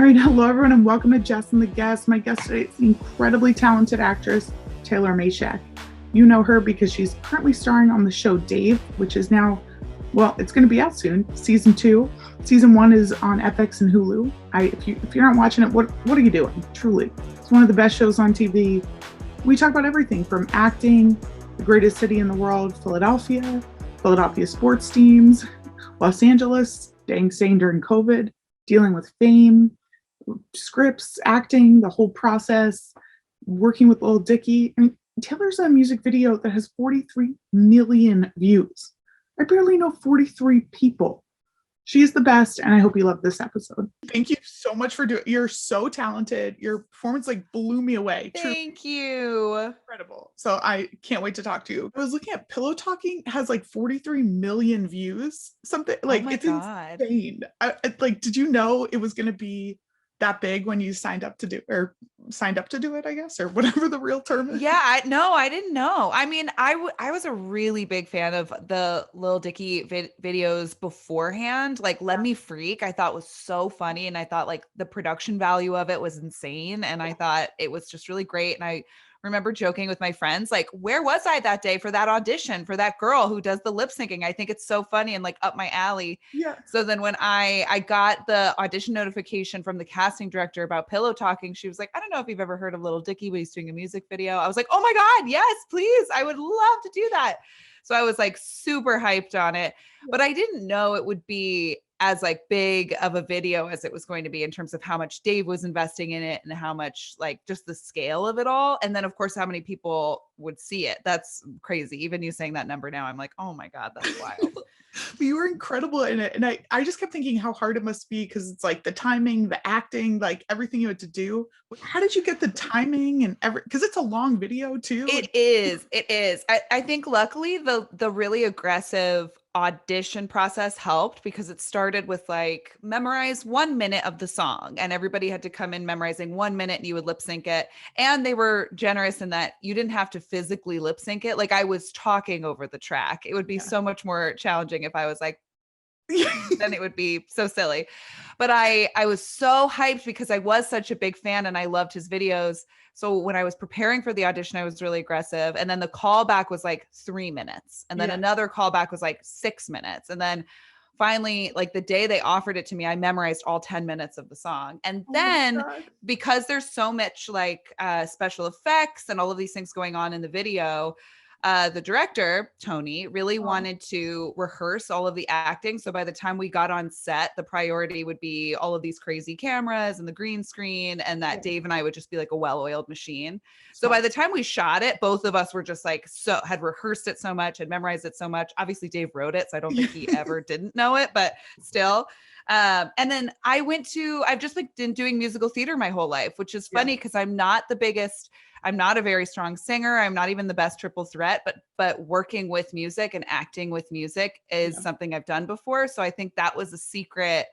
right, hello everyone, and welcome to Jess and the Guest. My guest today is the incredibly talented actress Taylor Misiak. You know her because she's currently starring on the show Dave, which is now, well, it's going to be out soon. Season 2. Season 1 is on FX and Hulu. If you aren't watching it, what are you doing? Truly, it's one of the best shows on TV. We talk about everything from acting, the greatest city in the world, Philadelphia sports teams, Los Angeles, staying during COVID, dealing with fame, scripts, acting, the whole process, working with Lil Dicky. I mean, Taylor's a music video that has 43 million views. I barely know 43 people. She's the best, and I hope you love this episode. Thank you so much for doing it. You're so talented. Your performance blew me away. Thank you. Incredible. So I can't wait to talk to you. I was looking at Pillow Talking has 43 million views. Something it's God. insane. Did you know it was going to be that big when you signed up to do it, I guess, or whatever the real term is? Yeah, I didn't know. I mean, I was a really big fan of the Lil Dicky videos beforehand. Let Me Freak, I thought was so funny, and I thought the production value of it was insane, and I thought it was just really great. And I remember joking with my friends, where was I that day for that audition for that girl who does the lip syncing? I think it's so funny and up my alley. Yeah. So then when I got the audition notification from the casting director about Pillow Talking, she was like, I don't know if you've ever heard of Lil Dicky, but he's doing a music video. I was like, oh my God, yes, please. I would love to do that. So I was super hyped on it, but I didn't know it would be as big of a video as it was going to be in terms of how much Dave was investing in it and how much just the scale of it all. And then of course, how many people would see it. That's crazy. Even you saying that number now, I'm like, oh my God, that's wild. But you were incredible in it. And I just kept thinking how hard it must be because it's the timing, the acting, everything you had to do. How did you get the timing and because it's a long video too? It is. I think luckily the really aggressive audition process helped because it started with memorize 1 minute of the song, and everybody had to come in memorizing 1 minute and you would lip sync it. And they were generous in that you didn't have to physically lip sync it. I was talking over the track. It would be so much more challenging if I was then it would be so silly. But I was so hyped because I was such a big fan and I loved his videos. So when I was preparing for the audition, I was really aggressive. And then the callback was 3 minutes. And then another callback was 6 minutes. And then finally, the day they offered it to me, I memorized all 10 minutes of the song. And then because there's so much special effects and all of these things going on in the video, the director, Tony, really wanted to rehearse all of the acting. So by the time we got on set, the priority would be all of these crazy cameras and the green screen, and that Dave and I would just be a well-oiled machine. So by the time we shot it, both of us were just had rehearsed it so much, had memorized it so much. Obviously, Dave wrote it, so I don't think he ever didn't know it, but still. And then I've just been doing musical theater my whole life, which is funny because I'm not a very strong singer. I'm not even the best triple threat, but working with music and acting with music is something I've done before. So I think that was a secret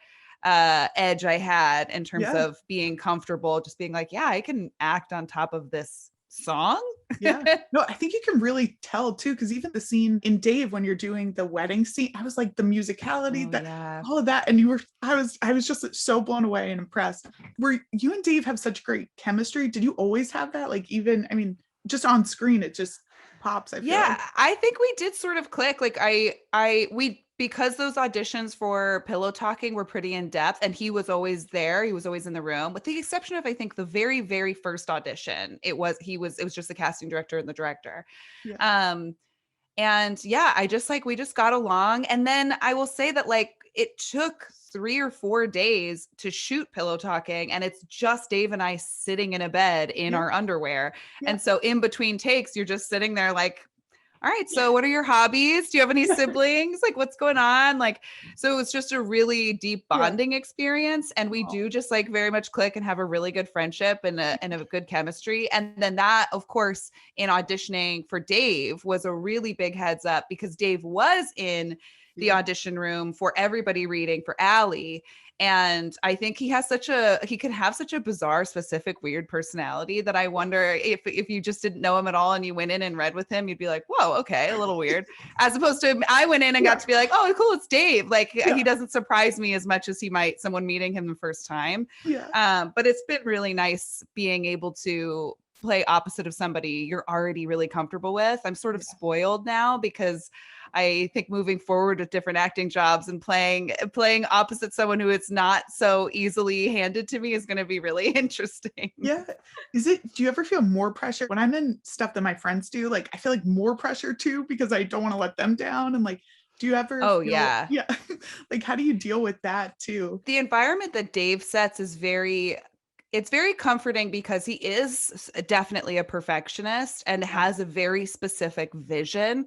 edge I had in terms of being comfortable, just being I can act on top of this song. No, I think you can really tell too, because even the scene in Dave when you're doing the wedding scene, I was the musicality, all of that, and I was just so blown away and impressed. Were you and Dave have such great chemistry? Did you always have that? Just on screen, it just pops. I feel I think we did sort of click. Because those auditions for Pillow Talking were pretty in depth, and he was always there. He was always in the room, with the exception of, I think, the very, very first audition. It was just the casting director and the director. And we just got along. And then I will say that it took 3 or 4 days to shoot Pillow Talking, and it's just Dave and I sitting in a bed in our underwear. And so in between takes, you're just sitting there all right, so what are your hobbies? Do you have any siblings? What's going on? So it was just a really deep bonding experience. And we do just very much click and have a really good friendship and a good chemistry. And then that, of course, in auditioning for Dave was a really big heads up because Dave was in the audition room, for everybody reading, for Allie. And I think he can have such a bizarre, specific, weird personality that I wonder if you just didn't know him at all and you went in and read with him, you'd be like, whoa, okay, a little weird. As opposed to I went in and got to be like, oh, cool, it's Dave. Like he doesn't surprise me as much as he might someone meeting him the first time. But it's been really nice being able to play opposite of somebody you're already really comfortable with. I'm sort of spoiled now because I think moving forward with different acting jobs and playing opposite someone who it's not so easily handed to me is going to be really interesting. Yeah. Do you ever feel more pressure when I'm in stuff that my friends do? Like, I feel like more pressure too, because I don't want to let them down. And like, do you ever yeah. Like, how do you deal with that too? The environment that Dave sets is it's very comforting because he is definitely a perfectionist and has a very specific vision,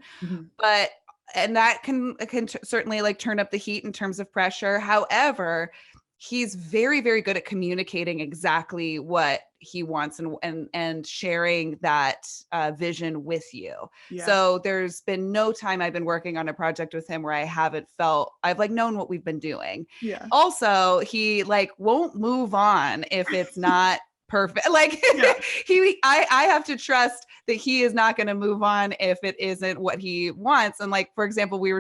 and that can certainly like turn up the heat in terms of pressure. However, he's very, very good at communicating exactly what he wants and sharing that vision with you. So there's been no time I've been working on a project with him where I haven't felt I've like known what we've been doing. Also, he like won't move on if it's not perfect. Like I have to trust that he is not going to move on if it isn't what he wants. And like, for example, we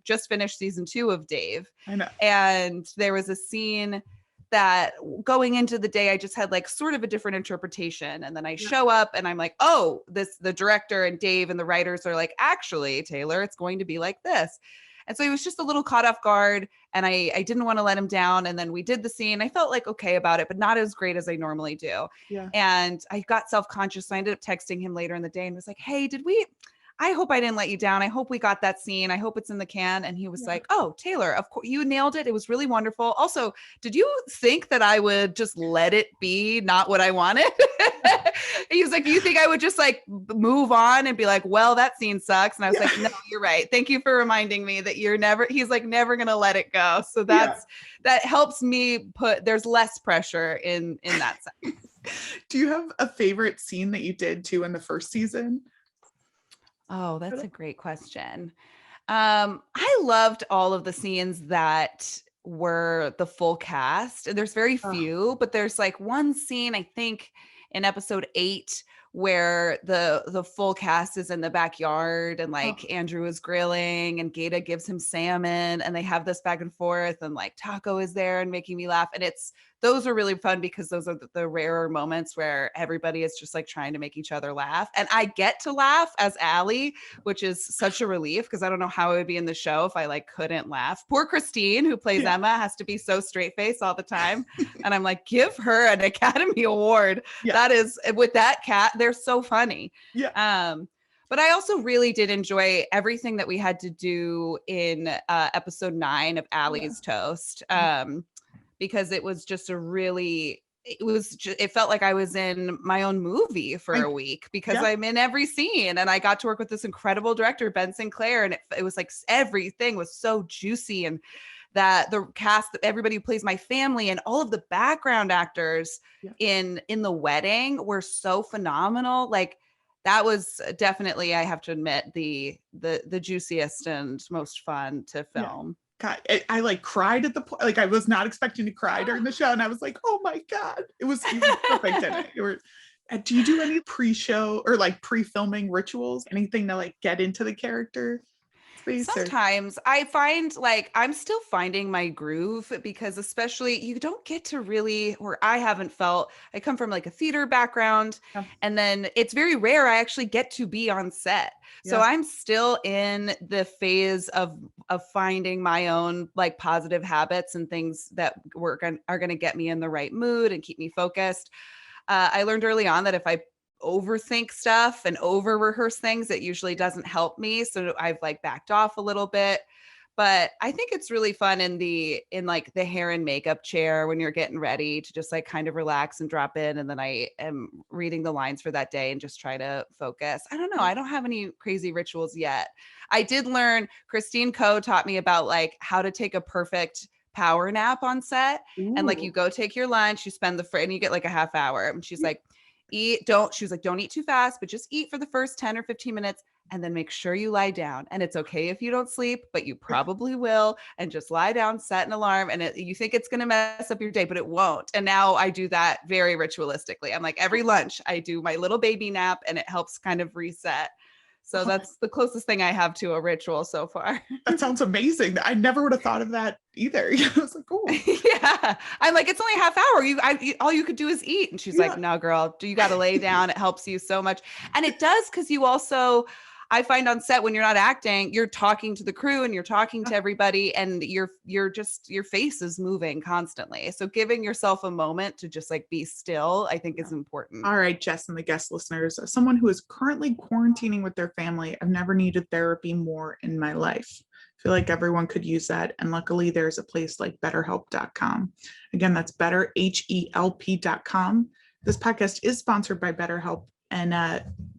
just finished season 2 of Dave. I know. And there was a scene that going into the day, I just had like sort of a different interpretation. And then I show up and I'm like, oh, the director and Dave and the writers are like, actually, Taylor, it's going to be like this. And so he was just a little caught off guard and I didn't want to let him down. And then we did the scene. I felt like okay about it, but not as great as I normally do. And I got self-conscious. So I ended up texting him later in the day and was like, hey, I hope I didn't let you down. I hope we got that scene. I hope it's in the can. And he was like, oh, Taylor, of course you nailed it. It was really wonderful. Also, did you think that I would just let it be not what I wanted? He was like, do you think I would just like move on and be like, well, that scene sucks? And I was like, no, you're right. Thank you for reminding me that he's like never going to let it go. So that helps me there's less pressure in that sense. Do you have a favorite scene that you did too in the first season? Oh, that's a great question. I loved all of the scenes that were the full cast. And there's very few, but there's like one scene, I think in episode 8, where the full cast is in the backyard and like Andrew is grilling and Gato gives him salmon and they have this back and forth and like Taco is there and making me laugh. And those are really fun because those are the rarer moments where everybody is just like trying to make each other laugh. And I get to laugh as Allie, which is such a relief because I don't know how it would be in the show if I like couldn't laugh. Poor Christine, who plays Emma, has to be so straight face all the time. And I'm like, give her an Academy Award. That is, with that cat, they're so funny. But I also really did enjoy everything that we had to do in episode 9 of Allie's Toast. Because it was just it felt like I was in my own movie for a week because I'm in every scene and I got to work with this incredible director, Ben Sinclair. And it was like everything was so juicy and that the cast, everybody who plays my family and all of the background actors in the wedding were so phenomenal. Like that was definitely, I have to admit, the juiciest and most fun to film. God, I like cried at the point. Like I was not expecting to cry during the show, and I was like, "Oh my God!" It was perfect in it. Do you do any pre-show or like pre-filming rituals? Anything to like get into the character space? Sometimes I find like I'm still finding my groove because especially you don't get to really, or I haven't felt, I come from like a theater background and then it's very rare I actually get to be on set. So I'm still in the phase of finding my own like positive habits and things that are going to get me in the right mood and keep me focused. I learned early on that if I overthink stuff and over rehearse things, it usually doesn't help me. So I've like backed off a little bit, but I think it's really fun in like the hair and makeup chair when you're getting ready to just like kind of relax and drop in. And then I am reading the lines for that day and just try to focus. I don't know. I don't have any crazy rituals yet. I did learn, Christine Coe taught me about like how to take a perfect power nap on set. And like you go take your lunch, you spend and you get like a half hour. And she's like, don't eat too fast, but just eat for the first 10 or 15 minutes. and then make sure you lie down. And it's okay if you don't sleep, but you probably will. And just lie down, set an alarm, and you think it's going to mess up your day, but it won't. And now I do that very ritualistically. I'm like, every lunch, I do my little baby nap, and it helps kind of reset. So that's the closest thing I have to a ritual so far. That sounds amazing. I never would have thought of that either. I was like, oh. Yeah. I'm like, it's only a half hour. All you could do is eat. And she's like, no, girl, you got to lay down. It helps you so much. And it does, because you also, I find on set when you're not acting, you're talking to the crew and you're talking to everybody, and your face is moving constantly. So giving yourself a moment to just like be still, I think is important. All right, Jess and the guest listeners, as someone who is currently quarantining with their family, I've never needed therapy more in my life. I feel like everyone could use that. And luckily there's a place like betterhelp.com. Again, that's betterhelp.com. This podcast is sponsored by BetterHelp. And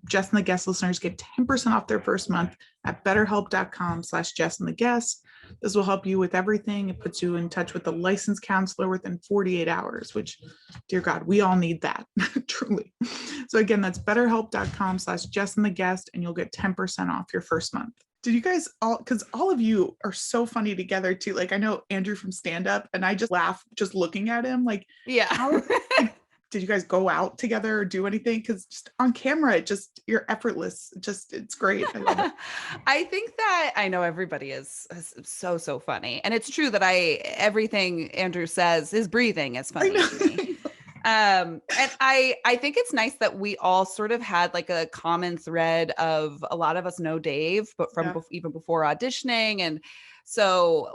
Jess and the guest listeners get 10% off their first month at betterhelp.com/Jess and the guest. This will help you with everything. It puts you in touch with a licensed counselor within 48 hours, which, dear God, we all need that, truly. So again, that's betterhelp.com/Jess and the guest, and you'll get 10% off your first month. Did you guys all, because all of you are so funny together too. Like, I know Andrew from stand up, and I just laugh just looking at him. Like, yeah. Did you guys go out together or do anything? Because just on camera, you're effortless. It's great. I love it. I think that I know everybody is so funny. And it's true that everything Andrew says, his breathing is funny to me. And I think it's nice that we all sort of had like a common thread of, a lot of us know Dave, but from even before auditioning. And so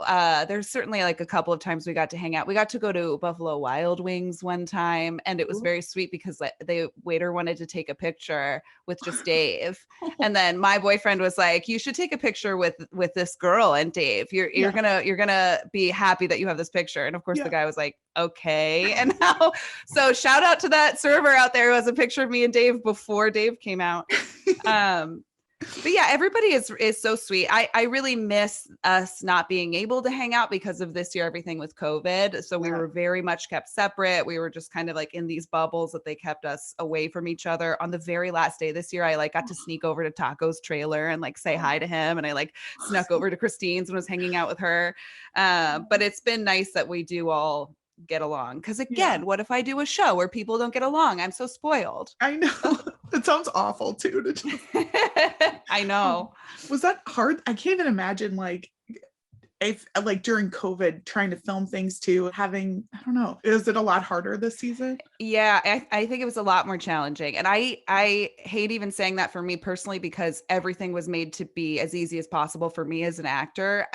there's certainly like a couple of times we got to hang out. We got to go to Buffalo Wild Wings one time, and it was very sweet because the waiter wanted to take a picture with just Dave. And then my boyfriend was like, you should take a picture with this girl and Dave. You're gonna be happy that you have this picture. And of course the guy was like, okay. And now, so shout out to that server out there who has a picture of me and Dave before Dave came out. But yeah, everybody is so sweet. I really miss us not being able to hang out because of this year, everything with COVID. So we were very much kept separate. We were just kind of like in these bubbles that they kept us away from each other. On the very last day this year, I like got to sneak over to Taco's trailer and like say hi to him. And I like snuck over to Christine's and was hanging out with her. But it's been nice that we do all get along. Because again, what if I do a show where people don't get along? I'm so spoiled. I know. It sounds awful too. I know. Was that hard? I can't even imagine like if like during COVID trying to film things too, I don't know, is it a lot harder this season? Yeah, I think it was a lot more challenging. And I hate even saying that for me personally, because everything was made to be as easy as possible for me as an actor.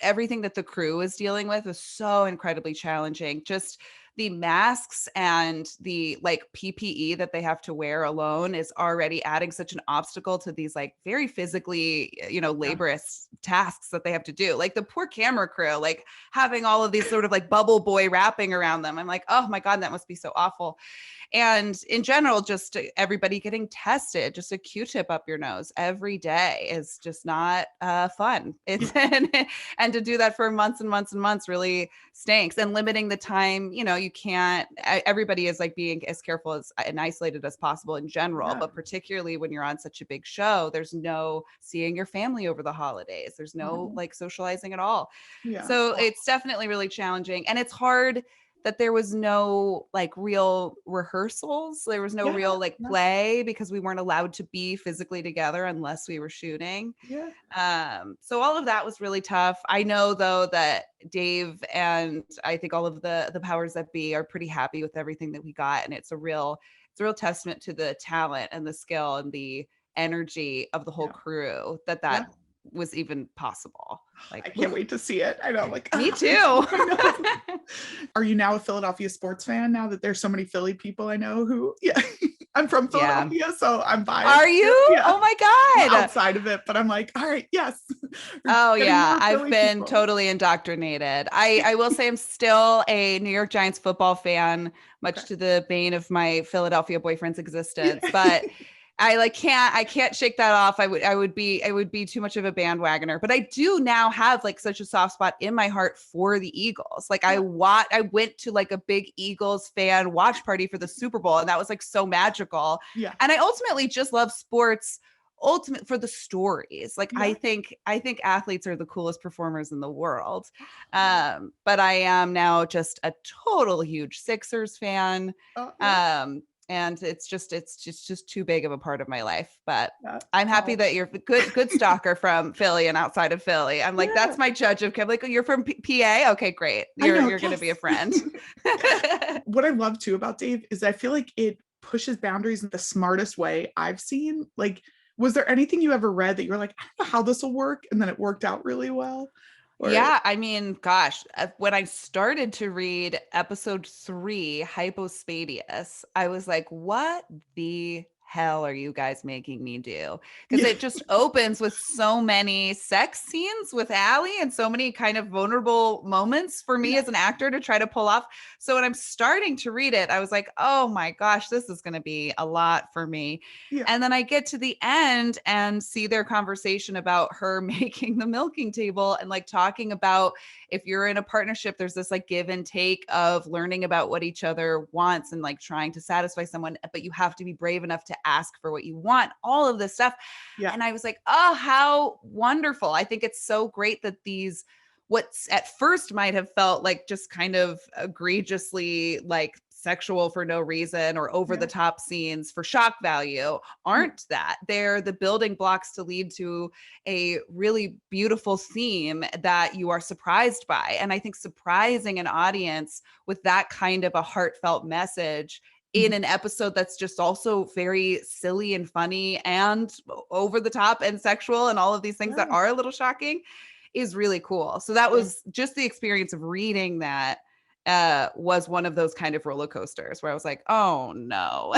Everything that the crew was dealing with was so incredibly challenging. Just the masks and the like PPE that they have to wear alone is already adding such an obstacle to these like very physically, laborious tasks that they have to do. Like the poor camera crew, like having all of these sort of like bubble boy wrapping around them. I'm like, oh my God, that must be so awful. And in general, just everybody getting tested, just a Q-tip up your nose every day is just not fun. It's and to do that for months and months and months really stinks. And limiting the time, you can't, everybody is like being as careful and isolated as possible in general, but particularly when you're on such a big show, there's no seeing your family over the holidays. There's no like socializing at all. So it's definitely really challenging. And it's hard that there was no like real rehearsals. There was no real like play because we weren't allowed to be physically together unless we were shooting. So all of that was really tough. I know though that Dave and I think all of the powers that be are pretty happy with everything that we got. And it's a real testament to the talent and the skill and the energy of the whole crew that was even possible. Like, I can't wait to see it. I know, like me too. Are you now a Philadelphia sports fan now that there's so many Philly people I know who? I'm from Philadelphia, so I'm biased. Are you? Oh my God. I'm outside of it, but I'm like, all right, yes. Oh yeah, I've been totally indoctrinated. I will say I'm still a New York Giants football fan, much to the bane of my Philadelphia boyfriend's existence, but I can't shake that off. I would be too much of a bandwagoner, but I do now have like such a soft spot in my heart for the Eagles. Like I went to like a big Eagles fan watch party for the Super Bowl, and that was like so magical. And I ultimately just love sports ultimate for the stories. Like Yeah. I think athletes are the coolest performers in the world. But I am now just a total huge Sixers fan. Yeah. And it's just too big of a part of my life. But Yeah. I'm happy that you're good stalker from Philly and outside of Philly. I'm like, that's my judge of like, you're from PA. Okay, great. You're gonna be a friend. What I love too about Dave is I feel like it pushes boundaries in the smartest way I've seen. Like, was there anything you ever read that you were like, I don't know how this will work, and then it worked out really well? Or Yeah, I mean, gosh, when I started to read episode 3, Hypospadias, I was like, what the hell are you guys making me do? Because yeah. it just opens with so many sex scenes with Allie and so many kind of vulnerable moments for me as an actor to try to pull off. So when I'm starting to read it, I was like, oh my gosh, this is going to be a lot for me. Yeah. And then I get to the end and see their conversation about her making the milking table and like talking about if you're in a partnership, there's this like give and take of learning about what each other wants and like trying to satisfy someone, but you have to be brave enough to ask for what you want, all of this stuff. Yeah. And I was like, oh, how wonderful. I think it's so great that these, what's at first might have felt like just kind of egregiously like sexual for no reason or over the top scenes for shock value aren't that. They're the building blocks to lead to a really beautiful theme that you are surprised by. And I think surprising an audience with that kind of a heartfelt message in an episode that's just also very silly and funny and over the top and sexual and all of these things that are a little shocking is really cool. So that was just the experience of reading that was one of those kind of roller coasters where I was like, oh no.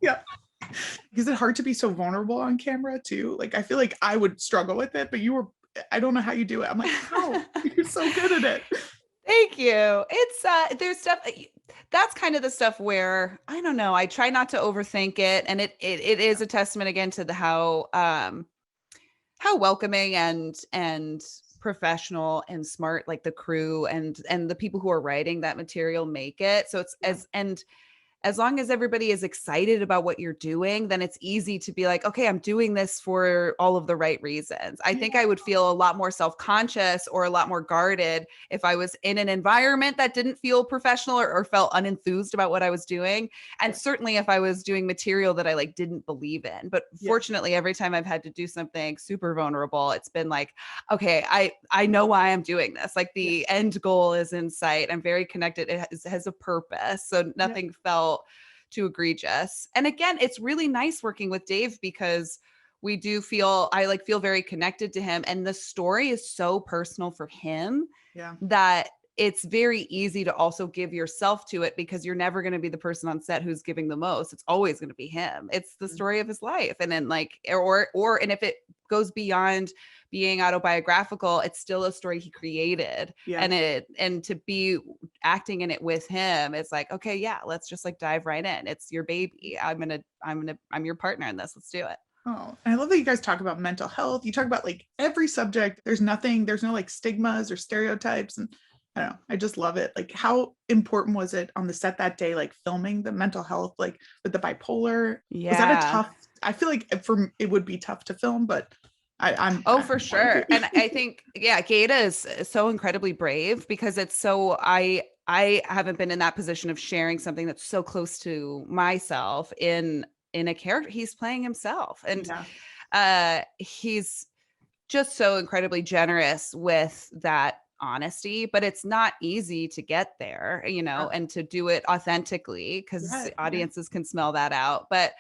Yeah. Is it hard to be so vulnerable on camera too? Like, I feel like I would struggle with it, but I don't know how you do it. I'm like, how? You're so good at it. Thank you. It's there's stuff that's kind of the stuff where I don't know. I try not to overthink it, and it is a testament again to the how welcoming and professional and smart like the crew and the people who are writing that material make it. So it's as long as everybody is excited about what you're doing, then it's easy to be like, okay, I'm doing this for all of the right reasons. I think I would feel a lot more self-conscious or a lot more guarded if I was in an environment that didn't feel professional or felt unenthused about what I was doing. And certainly if I was doing material that I like didn't believe in. But fortunately, every time I've had to do something super vulnerable, it's been like, okay, I know why I'm doing this. Like the end goal is in sight. I'm very connected. It has a purpose. So nothing felt too egregious. And again, it's really nice working with Dave because we do feel I feel very connected to him, and the story is so personal for him that it's very easy to also give yourself to it because you're never going to be the person on set who's giving the most. It's always going to be him. It's the story of his life. And then like and if it goes beyond being autobiographical, it's still a story he created. And to be acting in it with him, it's like, okay, yeah, let's just like dive right in. It's your baby. I'm your partner in this. Let's do it. Oh, and I love that you guys talk about mental health. You talk about like every subject. There's no like stigmas or stereotypes. And I don't know, I just love it. Like, how important was it on the set that day, like filming the mental health, like with the bipolar? Was that a tough, I feel like it would be tough to film, but I'm for sure. And I think, Gato is so incredibly brave because it's so, I haven't been in that position of sharing something that's so close to myself in a character. He's playing himself. And he's just so incredibly generous with that honesty, but it's not easy to get there, and to do it authentically because audiences can smell that out. But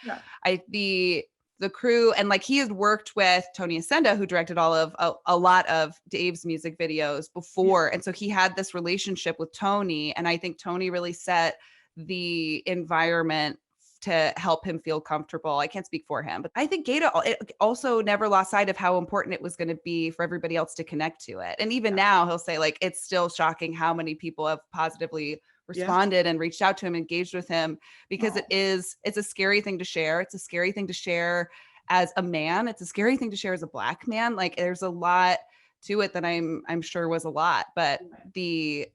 the crew, and like he had worked with Tony Ascenda, who directed all of a lot of Dave's music videos before. And so he had this relationship with Tony. And I think Tony really set the environment to help him feel comfortable. I can't speak for him, but I think Gato also never lost sight of how important it was going to be for everybody else to connect to it. And even now he'll say like, it's still shocking how many people have positively responded and reached out to him, engaged with him, because it's a scary thing to share. It's a scary thing to share as a man. It's a scary thing to share as a Black man. Like there's a lot to it that I'm sure was a lot, but the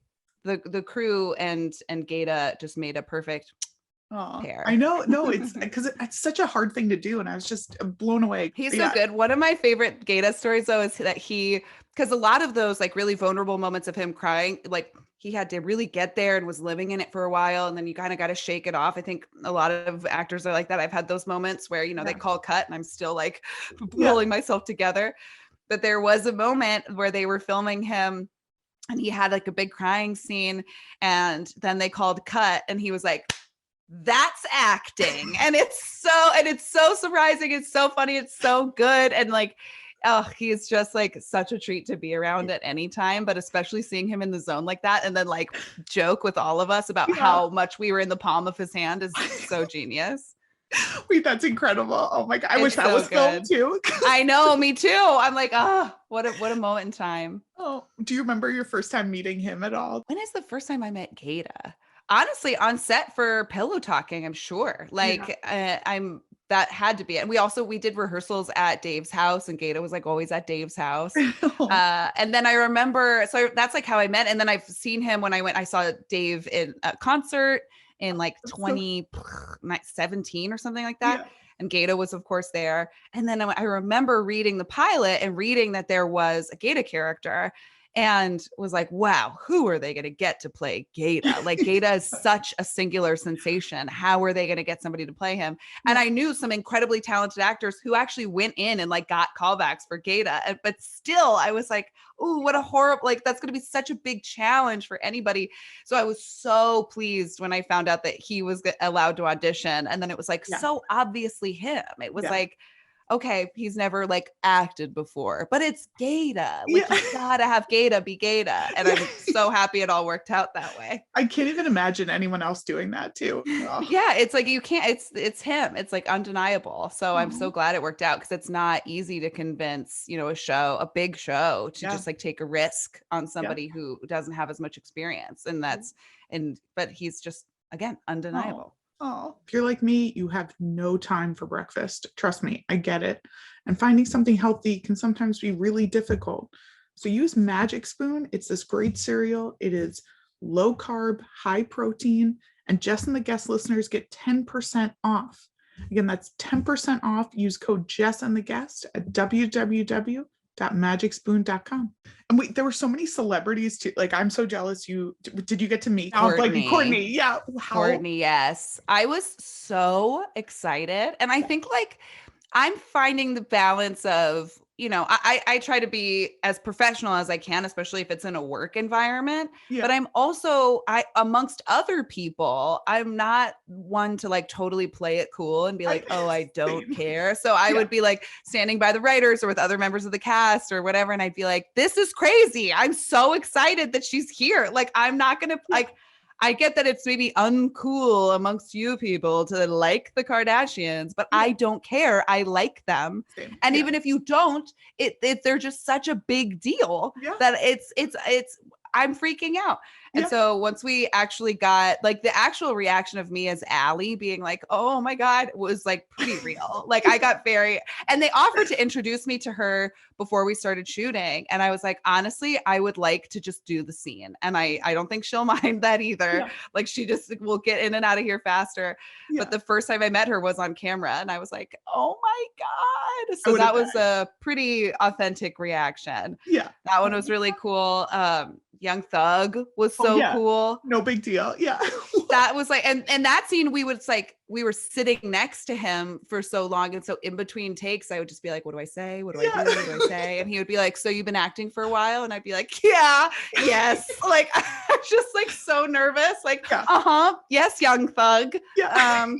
crew and Gato just made a perfect pair. I know. No, it's because it's such a hard thing to do. And I was just blown away. He's so good. One of my favorite Gato stories, though, is that because a lot of those like really vulnerable moments of him crying, like he had to really get there and was living in it for a while. And then you kind of got to shake it off. I think a lot of actors are like that. I've had those moments where, they call cut and I'm still like pulling myself together. But there was a moment where they were filming him and he had like a big crying scene. And then they called cut and he was like, that's acting. And it's so surprising. It's so funny. It's so good. And like, oh, he's just like such a treat to be around at any time, but especially seeing him in the zone like that. And then like joke with all of us about how much we were in the palm of his hand is so genius. Wait, that's incredible. Oh my God. I wish that was filmed too. I know, me too. I'm like, oh, what a moment in time. Oh, do you remember your first time meeting him at all? When is the first time I met Gato? Honestly, on set for Pillow Talking, I'm sure. Like, that had to be it. And we did rehearsals at Dave's house, and Gato was like always at Dave's house. And then I remember, so that's like how I met. And then I've seen him when I saw Dave in a concert in like 2017 or something like that. Yeah. And Gato was, of course, there. And then I remember reading the pilot and reading that there was a Gato character. And was like, wow, who are they going to get to play Gato? Like Gato is such a singular sensation. How are they going to get somebody to play him? And I knew some incredibly talented actors who actually went in and like got callbacks for Gato. But still, I was like, oh, what a horrible, like that's going to be such a big challenge for anybody. So I was so pleased when I found out that he was allowed to audition. And then it was like, so obviously him. It was like, okay, he's never like acted before, but it's Gato. Like you gotta have Gato be Gato. And I'm so happy it all worked out that way. I can't even imagine anyone else doing that too. Oh. Yeah, it's like you can't, it's him. It's like undeniable. So I'm so glad it worked out because it's not easy to convince, a big show to just like take a risk on somebody who doesn't have as much experience. And but he's just, again, undeniable. Oh, if you're like me, you have no time for breakfast. Trust me, I get it. And finding something healthy can sometimes be really difficult. So use Magic Spoon. It's this great cereal. It is low carb, high protein, and Jess and the Guest listeners get 10% off. Again, that's 10% off. Use code Jess and the Guest at www.magicspoon.com. And wait, there were so many celebrities too. Like, I'm so jealous. Did you get to meet Kourtney? Yeah. Kourtney, yes. I was so excited. And I think like I'm finding the balance of, I try to be as professional as I can, especially if it's in a work environment. Yeah. But I'm also, amongst other people, I'm not one to like totally play it cool and be like, I don't care. So I would be like standing by the writers or with other members of the cast or whatever. And I'd be like, this is crazy. I'm so excited that she's here. Like, I'm not going to like, I get that it's maybe uncool amongst you people to like the Kardashians, but I don't care. I like them. Same. And even if you don't, they're just such a big deal that it's I'm freaking out. And so once we actually got like the actual reaction of me as Allie being like, oh my God, was like pretty real. Like I got and they offered to introduce me to her before we started shooting. And I was like, honestly, I would like to just do the scene. And I don't think she'll mind that either. Yeah. Like she just will get in and out of here faster. Yeah. But the first time I met her was on camera and I was like, oh my God. So that was a pretty authentic reaction. Yeah. That one was really cool. Young Thug was so cool. No big deal. Yeah. That was like, and that scene, we were sitting next to him for so long. And so in between takes, I would just be like, what do I say? What do I do? What do I say? And he would be like, so you've been acting for a while? And I'd be like, yeah, yes. Like, I'm just like so nervous. Like, yes, Young Thug. Yeah.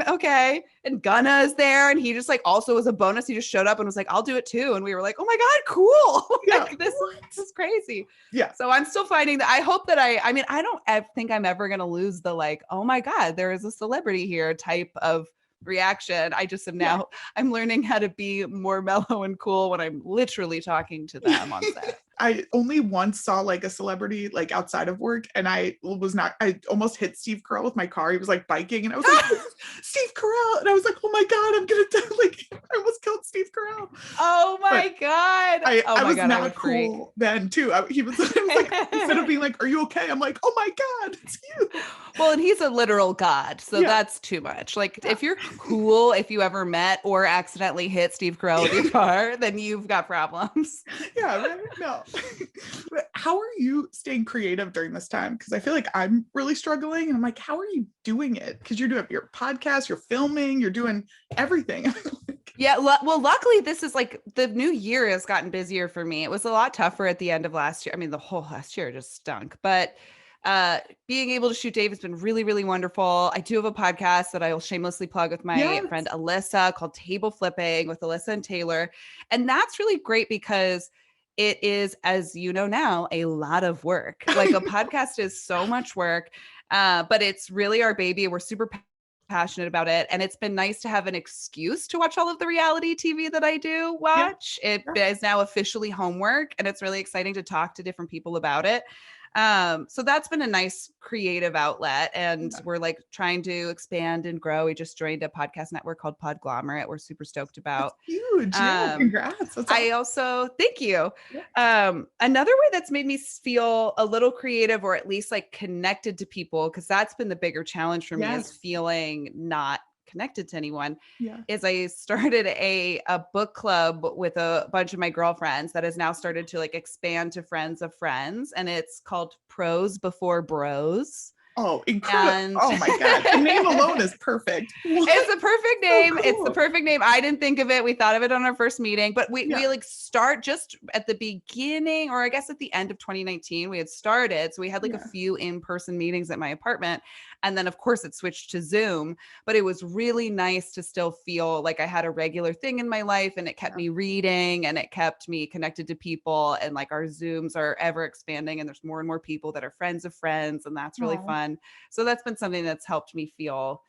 Okay. And Gunna is there. And he just like also was a bonus. He just showed up and was like, I'll do it too. And we were like, oh my God, cool. Like, this is crazy. Yeah. So I'm still finding that. I hope that I don't think I'm ever going to lose the like, oh my God, there is a celebrity here type of reaction. I just am now, I'm learning how to be more mellow and cool when I'm literally talking to them on set. I only once saw like a celebrity like outside of work and I almost hit Steve Carell with my car. He was like biking and I was like, Steve Carell. And I was like, oh my God, I'm going to die. Like I almost killed Steve Carell. Carell. Oh my God. I was not cool then too. He was like, instead of being like, "Are you okay?" I'm like, "Oh my God, it's you." Well, and he's a literal god, so that's too much. Like, if you're cool, if you ever met or accidentally hit Steve Carell with your car, then you've got problems. Yeah, right? No. But how are you staying creative during this time? Because I feel like I'm really struggling, and I'm like, how are you doing it? Because you're doing your podcast, you're filming, you're doing everything. Yeah, well, luckily this is like the new year has gotten busier for me. It was a lot tougher at the end of last year. I mean, the whole last year just stunk, but being able to shoot Dave has been really, really wonderful. I do have a podcast that I will shamelessly plug with my friend Alyssa called Table Flipping with Alyssa and Taylor. And that's really great because it is, as you know now, a lot of work. Like a podcast is so much work, but it's really our baby. We're super passionate about it, and it's been nice to have an excuse to watch all of the reality TV that I do watch. It is now officially homework, and it's really exciting to talk to different people about it. So that's been a nice creative outlet, and we're like trying to expand and grow. We just joined a podcast network called Podglomerate. We're super stoked about. That's huge. Congrats. That's awesome. I also thank you. Another way that's made me feel a little creative, or at least like connected to people, because that's been the bigger challenge for me, is feeling not connected to anyone, is I started a book club with a bunch of my girlfriends that has now started to like expand to friends of friends, and it's called Pros Before Bros. Oh, incredible. Oh my God. The name alone is perfect. It's a perfect name. So cool. It's the perfect name. I didn't think of it. We thought of it on our first meeting, but we like start just at the beginning, or I guess at the end of 2019, we had started. So we had like a few in-person meetings at my apartment. And then of course it switched to Zoom, but it was really nice to still feel like I had a regular thing in my life, and it kept me reading, and it kept me connected to people. And like our Zooms are ever expanding, and there's more and more people that are friends of friends. And that's really fun. So that's been something that's helped me feel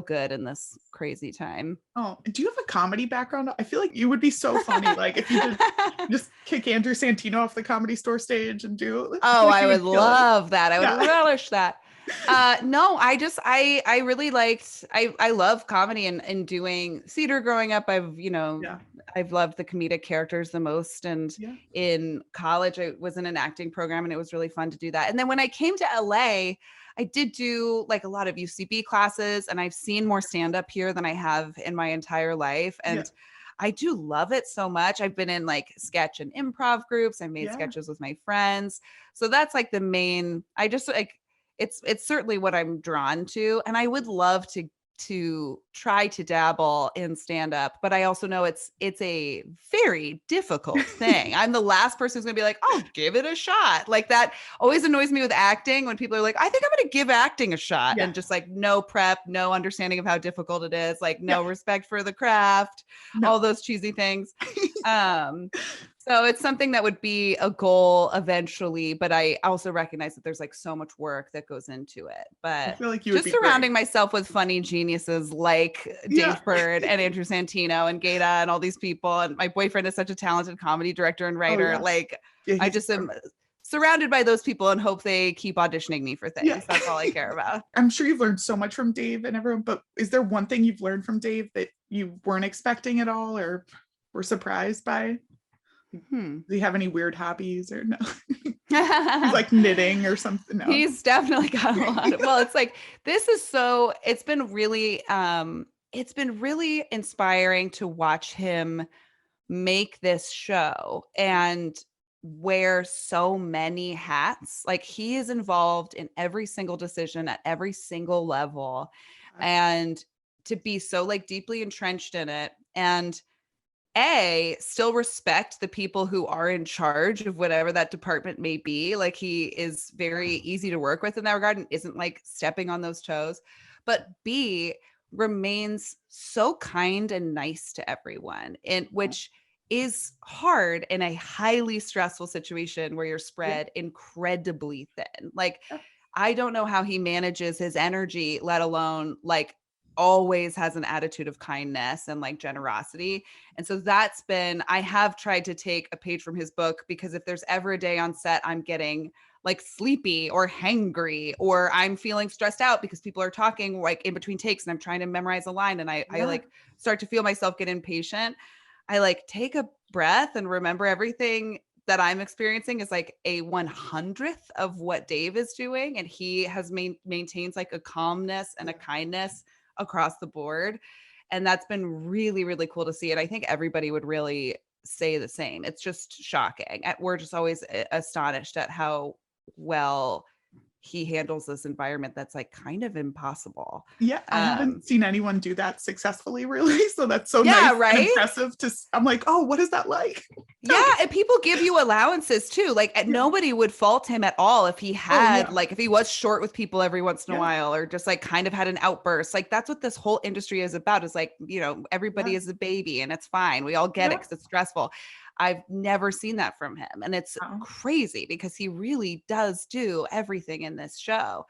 good in this crazy time. Oh, do you have a comedy background? I feel like you would be so funny. Like if you did just kick Andrew Santino off the Comedy Store stage and do. Oh, I would love that. I would relish that. No, I really liked, I love comedy and doing theater growing up. I've loved the comedic characters the most. And in college, I was in an acting program, and it was really fun to do that. And then when I came to LA, I did do like a lot of UCB classes, and I've seen more stand-up here than I have in my entire life. And I do love it so much. I've been in like sketch and improv groups. I've made sketches with my friends. So that's like the main, I just like, it's certainly what I'm drawn to. And I would love to try to dabble in stand-up, but I also know it's a very difficult thing. I'm the last person who's gonna be like, oh, give it a shot. Like that always annoys me with acting, when people are like, I think I'm gonna give acting a shot, and just like no prep, no understanding of how difficult it is, like no respect for the craft, all those cheesy things. So it's something that would be a goal eventually, but I also recognize that there's like so much work that goes into it. But I feel like just surrounding myself with funny geniuses like Dave Bird and Andrew Santino and Gato and all these people. And my boyfriend is such a talented comedy director and writer. I just am surrounded by those people and hope they keep auditioning me for things. That's all I care about. I'm sure you've learned so much from Dave and everyone, but is there one thing you've learned from Dave that you weren't expecting at all or were surprised by? Do you have any weird hobbies or no? He's like knitting or something. No. He's definitely got a lot of, well, it's like, it's been really inspiring to watch him make this show and wear so many hats. Like he is involved in every single decision at every single level, and to be so like deeply entrenched in it, and still respect the people who are in charge of whatever that department may be. Like he is very easy to work with in that regard and isn't like stepping on those toes. But B, remains so kind and nice to everyone, and which is hard in a highly stressful situation where you're spread incredibly thin. Like I don't know how he manages his energy, let alone like always has an attitude of kindness and like generosity. And so I have tried to take a page from his book, because if there's ever a day on set I'm getting like sleepy or hangry, or I'm feeling stressed out because people are talking like in between takes and I'm trying to memorize a line, and I like start to feel myself get impatient, I like take a breath and remember everything that I'm experiencing is like a 100th of what Dave is doing. And he has maintains like a calmness and a kindness across the board. And that's been really, really cool to see. And I think everybody would really say the same. It's just shocking. We're just always astonished at how well he handles this environment that's like kind of impossible. Yeah, I haven't seen anyone do that successfully, really. So that's so yeah, nice right? and impressive. I'm like, oh, what is that like? Yeah, and people give you allowances too. Like nobody would fault him at all if he had like if he was short with people every once in a while, or just like kind of had an outburst. Like that's what this whole industry is about, is like, you know, everybody is a baby and it's fine. We all get it because it's stressful. I've never seen that from him. And it's crazy because he really does do everything in this show.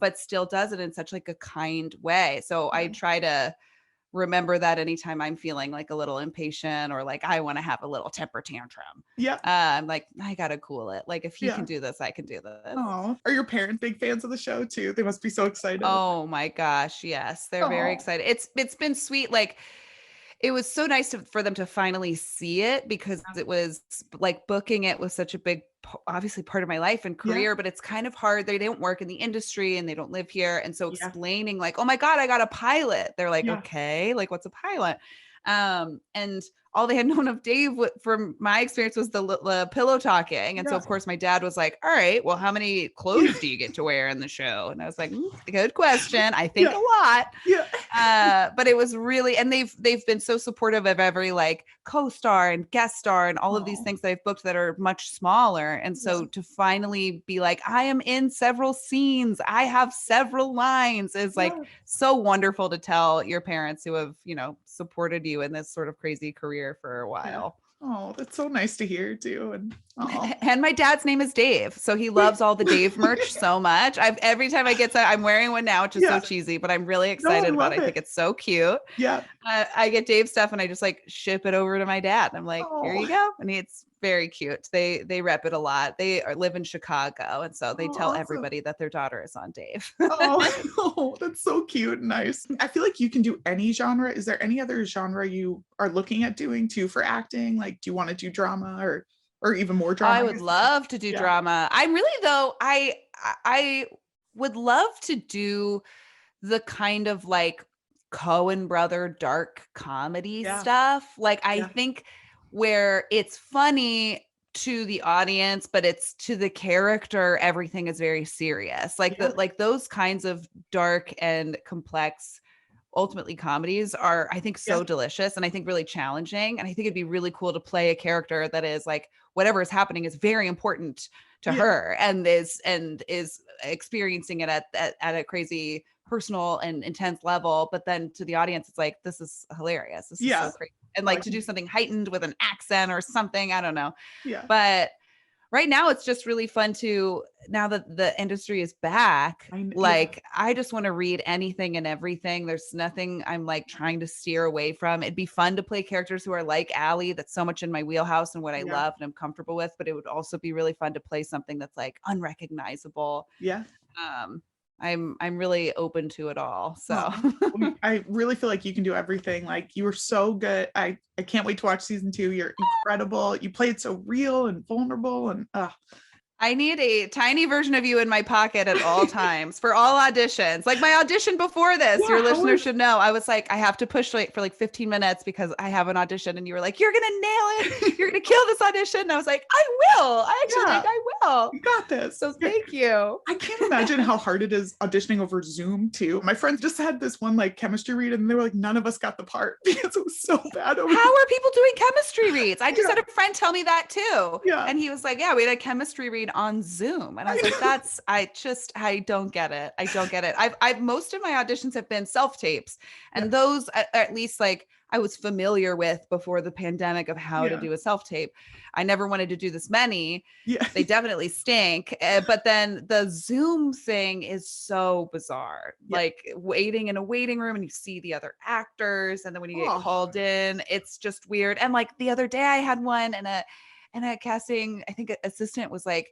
But still does it in such like a kind way. So I try to remember that anytime I'm feeling like a little impatient or like I want to have a little temper tantrum. I'm like, I gotta cool it. Like if he can do this, I can do this. Oh, are your parents big fans of the show too? They must be so excited. Oh my gosh, yes, they're very excited. It's been sweet. Like it was so nice for them to finally see it, because it was like booking it was such a big, obviously part of my life and career, but it's kind of hard. They don't work in the industry and they don't live here. And so explaining like, oh my God, I got a pilot. They're like, okay, like what's a pilot? And all they had known of Dave from my experience was the pillow talking. And so of course my dad was like, all right, well, how many clothes do you get to wear in the show? And I was like, good question. I think a lot. But it was really, and they've been so supportive of every like co-star and guest star and all of these things that I've booked that are much smaller. And so to finally be like, I am in several scenes, I have several lines, is like so wonderful to tell your parents who have, you know, supported you in this sort of crazy career for a while. Oh, that's so nice to hear too. And my dad's name is Dave, so he loves all the Dave merch so much. Every time I get to, I'm wearing one now, which is so cheesy, but I'm really excited about it. I think it's so cute. I get Dave stuff and I just like ship it over to my dad. I'm like, here you go. And it's very cute. They rep it a lot. They live in Chicago, and so they tell everybody that their daughter is on Dave. That's so cute and nice. I feel like you can do any genre. Is there any other genre you are looking at doing too for acting? Like, do you want to do drama or even more drama? I would love to do drama. I'm really, though, I would love to do the kind of like Coen brother dark comedy stuff. Like I think where it's funny to the audience, but it's to the character, everything is very serious. Like like those kinds of dark and complex, ultimately comedies are, I think, so delicious and I think really challenging. And I think it'd be really cool to play a character that is like, whatever is happening is very important to her and is experiencing it at a crazy personal and intense level. But then to the audience, it's like, this is hilarious. This is so great. And like to do something heightened with an accent or something, I don't know. But right now it's just really fun to, now that the industry is back, I just want to read anything and everything. There's nothing I'm like trying to steer away from. It'd be fun to play characters who are like Allie. That's so much in my wheelhouse and what I love and I'm comfortable with, but it would also be really fun to play something that's like unrecognizable. I'm really open to it all. So I really feel like you can do everything. Like you were so good. I can't wait to watch season 2. You're incredible. You played so real and vulnerable and I need a tiny version of you in my pocket at all times for all auditions. Like my audition before this, your listeners should know. I was like, I have to push for like 15 minutes because I have an audition. And you were like, you're going to nail it. You're going to kill this audition. And I was like, I will. I actually think I will. You got this. So thank you. I can't imagine how hard it is auditioning over Zoom too. My friends just had this one like chemistry read and they were like, none of us got the part because it was so bad. How are people doing chemistry reads? I just had a friend tell me that too. And he was like, yeah, we had a chemistry read on Zoom. And I was like, I don't get it. I don't get it. I've most of my auditions have been self-tapes and those at least like I was familiar with before the pandemic of how to do a self-tape. I never wanted to do this many. They definitely stink. But then the Zoom thing is so bizarre. Like waiting in a waiting room and you see the other actors. And then when you get called in, it's just weird. And like the other day I had one and a casting, I think assistant was like,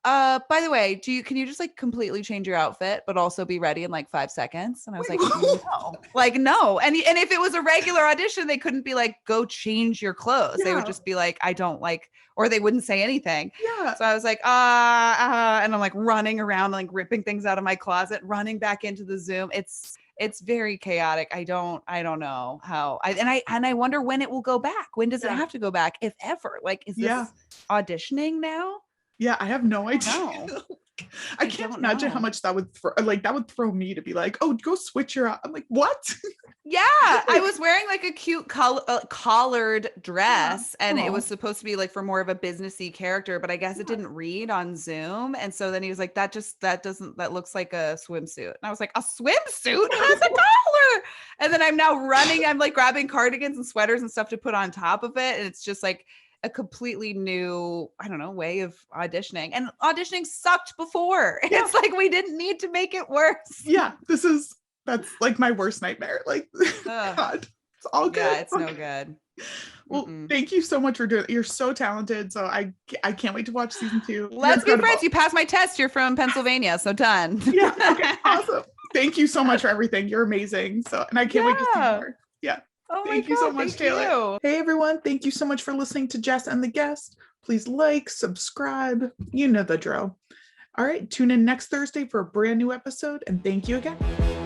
By the way, can you just like completely change your outfit, but also be ready in like 5 seconds? And I was Wait, like, no, like, no. And if it was a regular audition, they couldn't be like, go change your clothes. They would just be like, I don't like, or they wouldn't say anything. Yeah. So I was like, and I'm like running around, like ripping things out of my closet, running back into the Zoom. It's very chaotic. I don't know how I wonder when it will go back. When does it have to go back, if ever? Like, is this auditioning now? Yeah, I have no idea. No. I can't imagine how much that would throw me to be like, oh, go switch your. I'm like, what? Yeah, I was wearing like a cute collared dress, and it was supposed to be like for more of a businessy character, but I guess it didn't read on Zoom. And so then he was like, that looks like a swimsuit. And I was like, a swimsuit has a collar. And then I'm now running. I'm like grabbing cardigans and sweaters and stuff to put on top of it, and it's just like a completely new, I don't know, way of auditioning. And auditioning sucked before. Yeah. It's like we didn't need to make it worse. Yeah, that's like my worst nightmare. Like, God, it's all good. Yeah, it's no good. Well, thank you so much for doing it. You're so talented. So I can't wait to watch season 2. Let's be friends. You passed my test. You're from Pennsylvania. So done. Yeah. Okay. Awesome. Thank you so much for everything. You're amazing. So, and I can't wait to see more. Yeah. Oh thank you so much, Taylor. You. Hey, everyone. Thank you so much for listening to Jess and the Guest. Please like, subscribe. You know the drill. All right. Tune in next Thursday for a brand new episode. And thank you again.